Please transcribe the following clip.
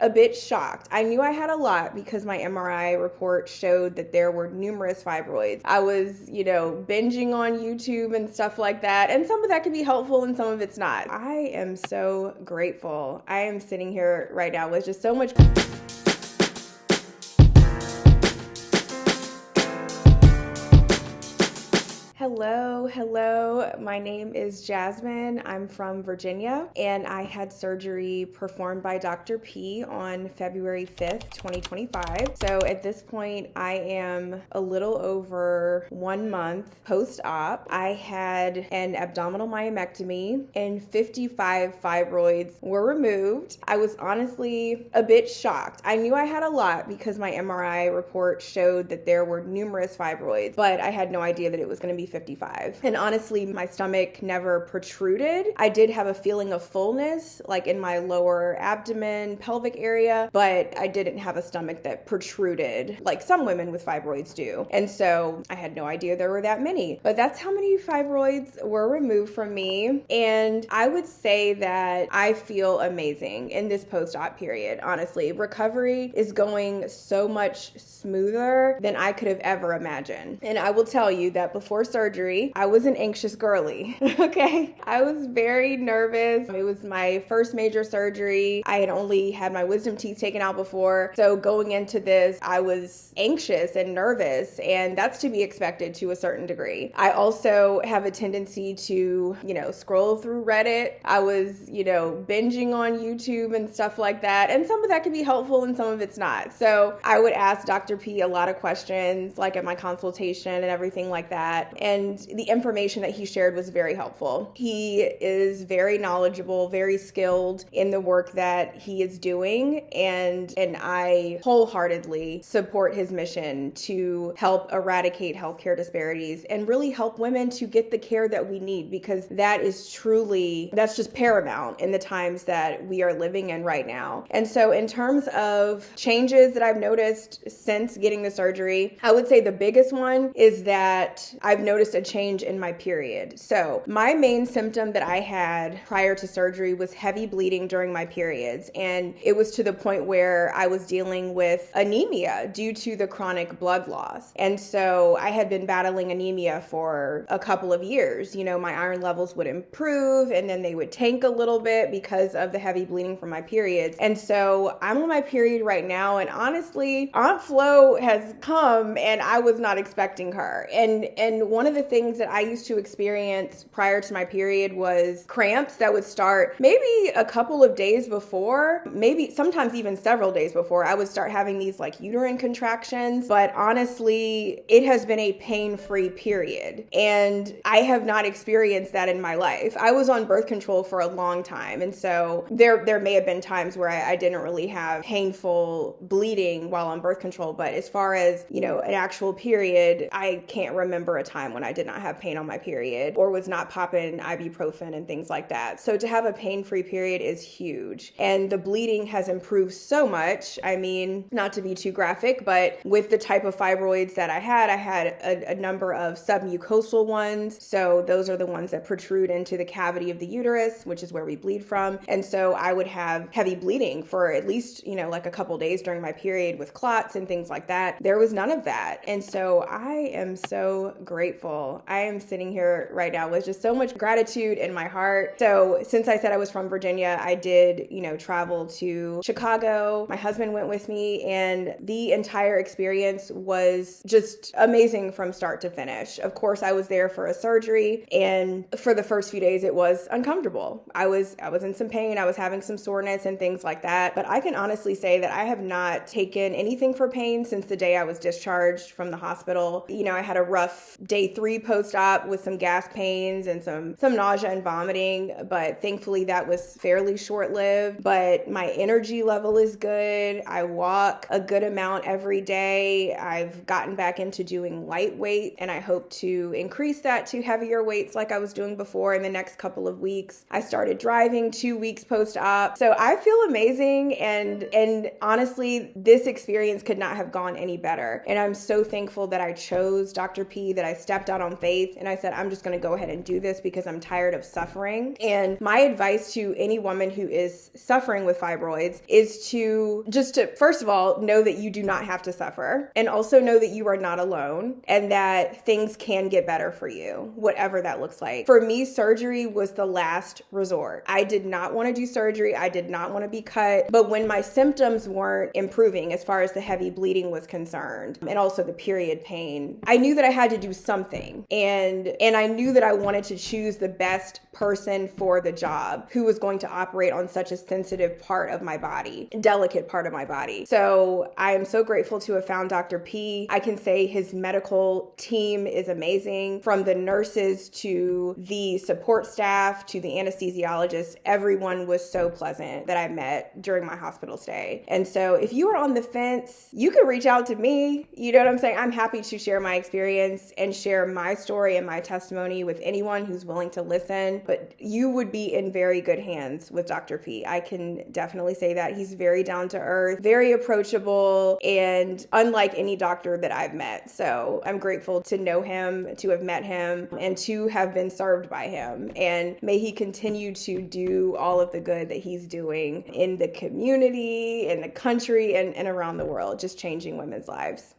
a bit shocked. I knew I had a lot because my MRI report showed that there were numerous fibroids. I was, binging on YouTube and stuff like that, and some of that can be helpful and some of it's not. I am so grateful. I am sitting here right now with just so much. Hello. My name is Jasmine. I'm from Virginia, and I had surgery performed by Dr. P on February 5th, 2025. So at this point, I am a little over 1 month post-op. I had an abdominal myomectomy, and 55 fibroids were removed. I was honestly a bit shocked. I knew I had a lot because my MRI report showed that there were numerous fibroids, but I had no idea that it was going to be 55. And honestly, my stomach never protruded. I did have a feeling of fullness, like in my lower abdomen, pelvic area, but I didn't have a stomach that protruded like some women with fibroids do. And so I had no idea there were that many. But that's how many fibroids were removed from me. And I would say that I feel amazing in this post-op period. Honestly, recovery is going so much smoother than I could have ever imagined. And I will tell you that before surgery, I was an anxious girly, okay? I was very nervous. It was my first major surgery. I had only had my wisdom teeth taken out before. So going into this, I was anxious and nervous, and that's to be expected to a certain degree. I also have a tendency to, scroll through Reddit. I was, binging on YouTube and stuff like that. And some of that can be helpful and some of it's not. So I would ask Dr. P a lot of questions, like at my consultation and everything like that. And the information that he shared was very helpful. He is very knowledgeable, very skilled in the work that he is doing. And I wholeheartly support his mission to help eradicate healthcare disparities and really help women to get the care that we need, because that's just paramount in the times that we are living in right now. And so in terms of changes that I've noticed since getting the surgery, I would say the biggest one is that I've noticed a change in my period. So my main symptom that I had prior to surgery was heavy bleeding during my periods. And it was to the point where I was dealing with anemia due to the chronic blood loss. And so I had been battling anemia for a couple of years. My iron levels would improve and then they would tank a little bit because of the heavy bleeding from my periods. And so I'm on my period right now. And honestly, Aunt Flo has come and I was not expecting her. And one of the things that I used to experience prior to my period was cramps that would start maybe a couple of days before, maybe sometimes even several days before. I would start having these like uterine contractions, but honestly, it has been a pain-free period. And I have not experienced that in my life. I was on birth control for a long time. And so there may have been times where I didn't really have painful bleeding while on birth control. But as far as, an actual period, I can't remember a time when I did not have pain on my period or was not popping ibuprofen and things like that. So to have a pain-free period is huge. And the bleeding has improved so much. I mean, not to be too graphic, but with the type of fibroids that I had a number of submucosal ones. So those are the ones that protrude into the cavity of the uterus, which is where we bleed from. And so I would have heavy bleeding for at least, like a couple days during my period with clots and things like that. There was none of that. And so I am so grateful. I am sitting here right now with just so much gratitude in my heart. So since I said I was from Virginia, I did, travel to Chicago. My husband went with me, and the entire experience was just amazing from start to finish. Of course, I was there for a surgery, and for the first few days, it was uncomfortable. I was in some pain. I was having some soreness and things like that. But I can honestly say that I have not taken anything for pain since the day I was discharged from the hospital. I had a rough day 3 post-op with some gas pains and some nausea and vomiting, but thankfully that was fairly short-lived. But my energy level is good. I walk a good amount every day. I've gotten back into doing light weight, and I hope to increase that to heavier weights like I was doing before in the next couple of weeks. I started driving 2 weeks post-op. So I feel amazing, and honestly, this experience could not have gone any better. And I'm so thankful that I chose Dr. P, that I stepped stepped out on faith and I said, I'm just going to go ahead and do this because I'm tired of suffering. And my advice to any woman who is suffering with fibroids is to first of all, know that you do not have to suffer, and also know that you are not alone and that things can get better for you, whatever that looks like. For me, surgery was the last resort. I did not want to do surgery. I did not want to be cut. But when my symptoms weren't improving as far as the heavy bleeding was concerned, and also the period pain, I knew that I had to do something. And I knew that I wanted to choose the best person for the job who was going to operate on such a sensitive part of my body, delicate part of my body. So I am so grateful to have found Dr. P. I can say his medical team is amazing, from the nurses to the support staff to the anesthesiologist. Everyone was so pleasant that I met during my hospital stay. And so if you are on the fence, you can reach out to me. You know what I'm saying? I'm happy to share my experience and share my story and my testimony with anyone who's willing to listen. But you would be in very good hands with Dr. P. I can definitely say that. He's very down to earth, very approachable, and unlike any doctor that I've met. So I'm grateful to know him, to have met him, and to have been served by him. And may he continue to do all of the good that he's doing in the community, in the country, and around the world, just changing women's lives.